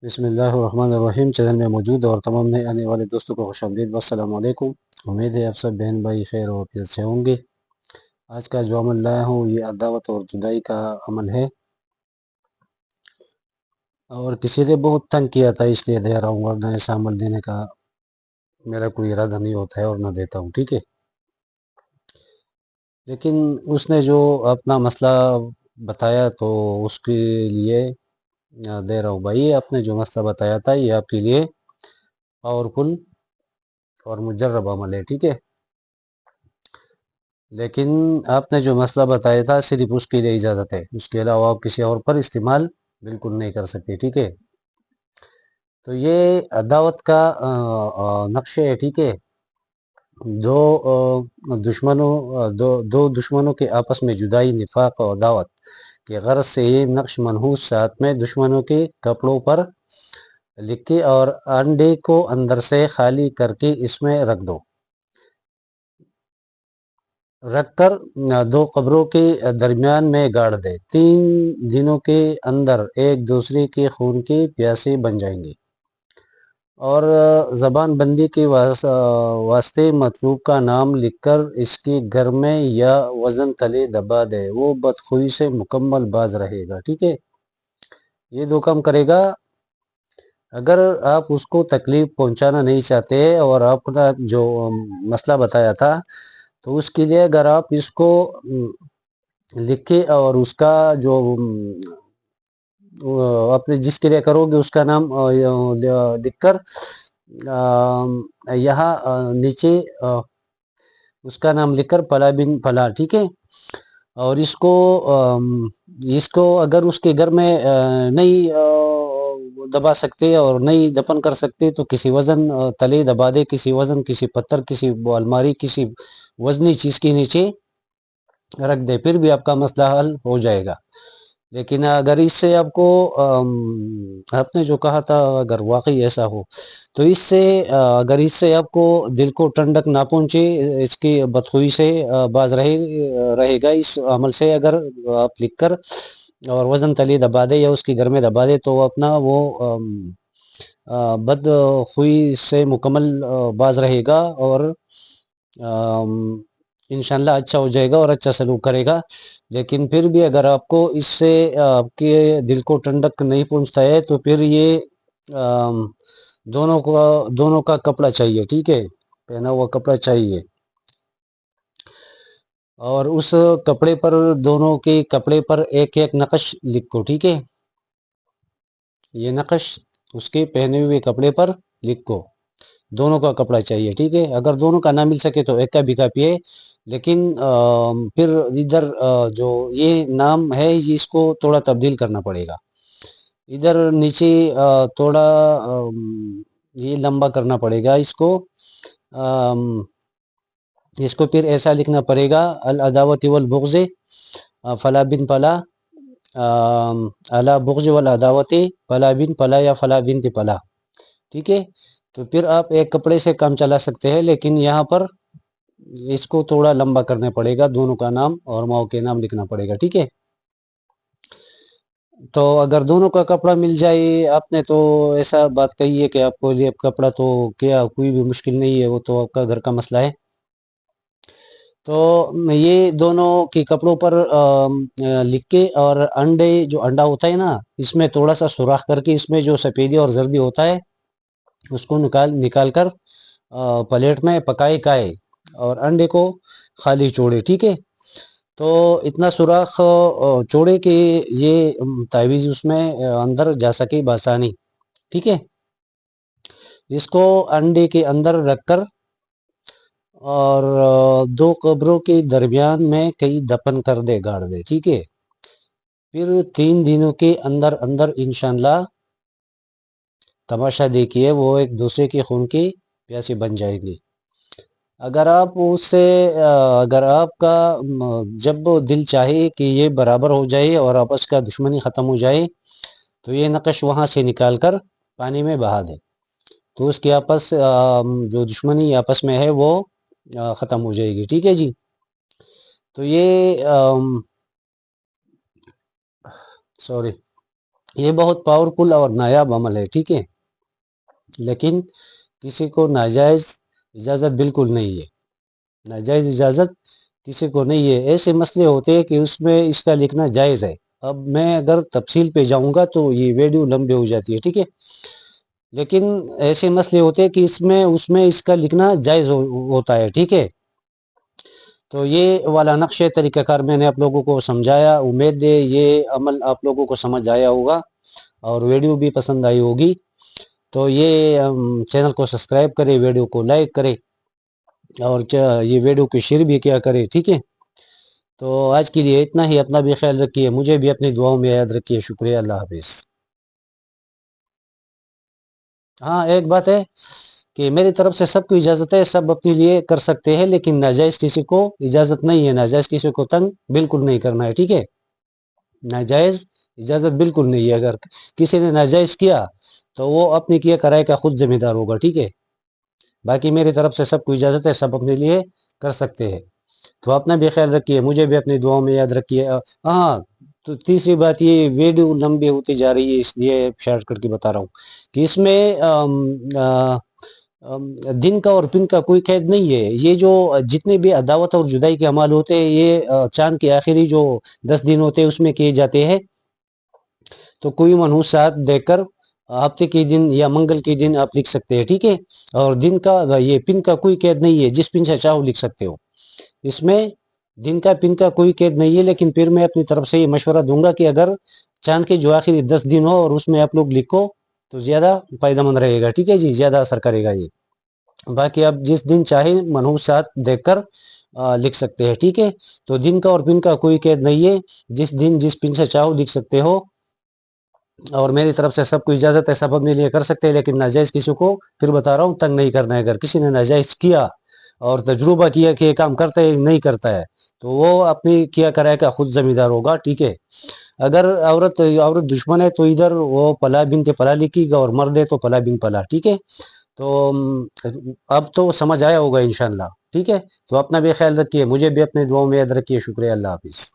بسم اللہ الرحمن الرحیم چینل میں موجود اور تمام نئے آنے والے دوستوں کو خوش آمدید والسلام علیکم۔ امید ہے آپ سب بہن بھائی خیر و عافیت سے ہوں گے۔ آج کا جو عمل لایا ہوں یہ عداوت اور جدائی کا عمل ہے، اور کسی نے بہت تنگ کیا تھا اس لیے دے رہا ہوں، ورنہ ایسا عمل دینے کا میرا کوئی ارادہ نہیں ہوتا ہے اور نہ دیتا ہوں، ٹھیک ہے۔ لیکن اس نے جو اپنا مسئلہ بتایا تو اس کے لیے دے رہا ہوں بھائی، آپ نے جو مسئلہ بتایا تھا یہ آپ کے لیے پاورفل اور مجرب عمل ہے، ٹھیک ہے۔ لیکن آپ نے جو مسئلہ بتایا تھا صرف اس کے لیے اجازت ہے، اس کے علاوہ آپ کسی اور پر استعمال بالکل نہیں کر سکتے، ٹھیک ہے۔ تو یہ عداوت کا نقشہ ہے، ٹھیک ہے۔ دو دشمنوں کے آپس میں جدائی، نفاق اور عداوت کے غرض سے یہ نقش منحوس ساتھ میں دشمنوں کے کپڑوں پر لکھ کے اور انڈے کو اندر سے خالی کر کے اس میں رکھ کر دو قبروں کے درمیان میں گاڑ دے۔ 3 دنوں کے اندر ایک دوسرے کے خون کے پیاسے بن جائیں گے، اور زبان بندی کے واسطے مطلوب کا نام لکھ کر اس کے گھر میں یا وزن تلے دبا دے، وہ بدخوئی سے مکمل باز رہے گا، ٹھیک ہے۔ یہ 2 کام کرے گا۔ اگر آپ اس کو تکلیف پہنچانا نہیں چاہتے اور آپ کا جو مسئلہ بتایا تھا تو اس کے لیے اگر آپ اس کو لکھے اور اس کا جو آپ جس کے لیے کرو گے اس کا نام لکھ کر یہاں نیچے اس کا نام لکھ کر پلا بن پلا، ٹھیک ہے۔ اور اس کو اگر اس کے گھر میں نہیں دبا سکتے اور نہیں دفن کر سکتے تو کسی وزن تلے دبا دے، کسی وزن، کسی پتھر، کسی الماری، کسی وزنی چیز کے نیچے رکھ دے، پھر بھی آپ کا مسئلہ حل ہو جائے گا۔ لیکن اگر اس سے آپ کو آپ نے جو کہا تھا اگر واقعی ایسا ہو تو اگر اس سے آپ کو دل کو ٹھنڈک نہ پہنچے، اس کی بدخوئی سے باز رہے گا اس عمل سے، اگر آپ لکھ کر اور وزن تلی دبا دے یا اس کے گھر میں دبا دے تو اپنا وہ بدخوئی سے مکمل باز رہے گا اور انشاءاللہ اچھا ہو جائے گا اور اچھا سلوک کرے گا۔ لیکن پھر بھی اگر آپ کو اس سے آپ کے دل کو ٹھنڈک نہیں پہنچتا ہے تو پھر یہ دونوں کا کپڑا چاہیے، ٹھیک ہے، پہنا ہوا کپڑا چاہیے، اور اس کپڑے پر دونوں کے کپڑے پر ایک ایک نقش لکھو، ٹھیک ہے۔ یہ نقش اس کے پہنے ہوئے کپڑے پر لکھو، دونوں کا کپڑا چاہیے، ٹھیک ہے۔ اگر دونوں کا نہ مل سکے تو ایک کا بھی کافی ہے، لیکن پھر ادھر جو یہ نام ہے اس کو تھوڑا تبدیل کرنا پڑے گا، ادھر نیچے تھوڑا یہ لمبا کرنا پڑے گا اس کو پھر ایسا لکھنا پڑے گا: العداوت والبغض فلا بن پلا، بغض والعداوت فلا بن پلا یا فلا بنت پلا، ٹھیک ہے۔ تو پھر آپ ایک کپڑے سے کام چلا سکتے ہیں، لیکن یہاں پر اس کو تھوڑا لمبا کرنا پڑے گا، دونوں کا نام اور ماؤں کے نام لکھنا پڑے گا، ٹھیک ہے۔ تو اگر دونوں کا کپڑا مل جائے، آپ نے تو ایسا بات کہی ہے کہ آپ کو یہ کپڑا تو کیا کوئی بھی مشکل نہیں ہے، وہ تو آپ کا گھر کا مسئلہ ہے۔ تو یہ دونوں کے کپڑوں پر لکھ کے اور جو انڈا ہوتا ہے نا، اس میں تھوڑا سا سوراخ کر کے اس میں جو سفیدی اور زردی ہوتا ہے اس کو نکال کر پلیٹ میں پکائے اور انڈے کو خالی چھوڑے، ٹھیک ہے۔ تو اتنا سوراخ چھوڑے کہ یہ تعویذ اس میں اندر جا سکے بآسانی، ٹھیک ہے۔ اس کو انڈے کے اندر رکھ کر اور 2 قبروں کے درمیان میں کہیں دفن کر دے، گاڑ دے، ٹھیک ہے۔ پھر 3 دنوں کے اندر انشاءاللہ تماشا دیکھیے وہ ایک دوسرے کے خون کی پیاسے بن جائیں گے۔ اگر آپ کا جب دل چاہے کہ یہ برابر ہو جائے اور آپس کا دشمنی ختم ہو جائے تو یہ نقش وہاں سے نکال کر پانی میں بہا دے، تو اس کی جو دشمنی آپس میں ہے وہ ختم ہو جائے گی، ٹھیک ہے جی۔ تو یہ یہ بہت پاورفل اور نایاب عمل ہے، ٹھیک ہے، لیکن کسی کو ناجائز اجازت بالکل نہیں ہے، ناجائز اجازت کسی کو نہیں ہے۔ ایسے مسئلے ہوتے ہیں کہ اس میں اس کا لکھنا جائز ہے۔ اب میں اگر تفصیل پہ جاؤں گا تو یہ ویڈیو لمبی ہو جاتی ہے، ٹھیک ہے، لیکن ایسے مسئلے ہوتے ہیں کہ اس میں اس کا لکھنا جائز ہوتا ہے، ٹھیک ہے۔ تو یہ والا نقش طریقہ کار میں نے آپ لوگوں کو سمجھایا، امید ہے یہ عمل آپ لوگوں کو سمجھ آیا ہوگا اور ویڈیو بھی پسند آئی ہوگی۔ تو یہ چینل کو سبسکرائب کرے، ویڈیو کو لائک کرے اور یہ ویڈیو کو شیئر بھی کیا کرے، ٹھیک ہے۔ تو آج کے لیے اتنا ہی، اپنا بھی خیال رکھیے، مجھے بھی اپنی دعاؤں میں یاد رکھیے۔ شکریہ، اللہ حافظ۔ ہاں، ایک بات ہے کہ میری طرف سے سب کو اجازت ہے، سب اپنے لیے کر سکتے ہیں، لیکن ناجائز کسی کو اجازت نہیں ہے، ناجائز کسی کو تنگ بالکل نہیں کرنا ہے، ٹھیک ہے، ناجائز اجازت بالکل نہیں ہے۔ اگر کسی نے ناجائز کیا تو وہ اپنی کیا کرائے کا خود ذمہ دار ہوگا، ٹھیک ہے۔ باقی میری طرف سے سب کو اجازت ہے، سب اپنے لیے کر سکتے ہیں۔ تو اپنا بھی خیال رکھیے، مجھے بھی اپنی دعاؤں میں یاد رکھیے۔ ہاں، تو تیسری بات، یہ ویڈیو لمبی ہوتی جا رہی ہے، اس لیے شارٹ کٹ کے بتا رہا ہوں کہ اس میں دن کا اور پن کا کوئی قید نہیں ہے۔ یہ جو جتنے بھی عداوت اور جدائی کے اعمال ہوتے ہیں، یہ چاند کے آخری جو 10 دن ہوتے ہیں اس میں کیے جاتے ہیں۔ تو کوئی منحوس ساتھ دیکھ کر ہفتے کے دن یا منگل کے دن آپ لکھ سکتے ہیں، ٹھیک ہے، اور دن کا یہ پن کا کوئی قید نہیں ہے، جس پن سے چاہو لکھ سکتے ہو۔ اس میں دن کا پن کا کوئی قید نہیں ہے، لیکن پھر میں اپنی طرف سے یہ مشورہ دوں گا کہ اگر چاند کے جو آخری 10 دن ہو اور اس میں آپ لوگ لکھو تو زیادہ فائدہ مند رہے گا، ٹھیک ہے جی، زیادہ اثر کرے گا یہ۔ باقی آپ جس دن چاہیں منحوس ساتھ دیکھ کر لکھ سکتے ہیں، ٹھیک ہے۔ تو دن کا اور پن کا کوئی قید نہیں ہے، جس دن جس پن سے چاہو لکھ سکتے ہو، اور میری طرف سے سب کو اجازت ہے، سب اپنے لیے کر سکتے ہیں، لیکن ناجائز کسی کو پھر بتا رہا ہوں تنگ نہیں کرنا ہے۔ اگر کسی نے ناجائز کیا اور تجربہ کیا کہ یہ کام کرتا ہے نہیں کرتا ہے تو وہ اپنی کیا کرائے کا خود ذمہ دار ہوگا، ٹھیک ہے۔ اگر عورت دشمن ہے تو ادھر وہ پلا بنت پلا لکھی گا، اور مرد ہے تو پلا بن پلا، ٹھیک ہے۔ تو اب تو سمجھ آیا ہوگا انشاءاللہ، ٹھیک ہے۔ تو اپنا بھی خیال رکھیے، مجھے بھی اپنے دعاؤں میں یاد رکھیے۔ شکریہ، اللہ حافظ۔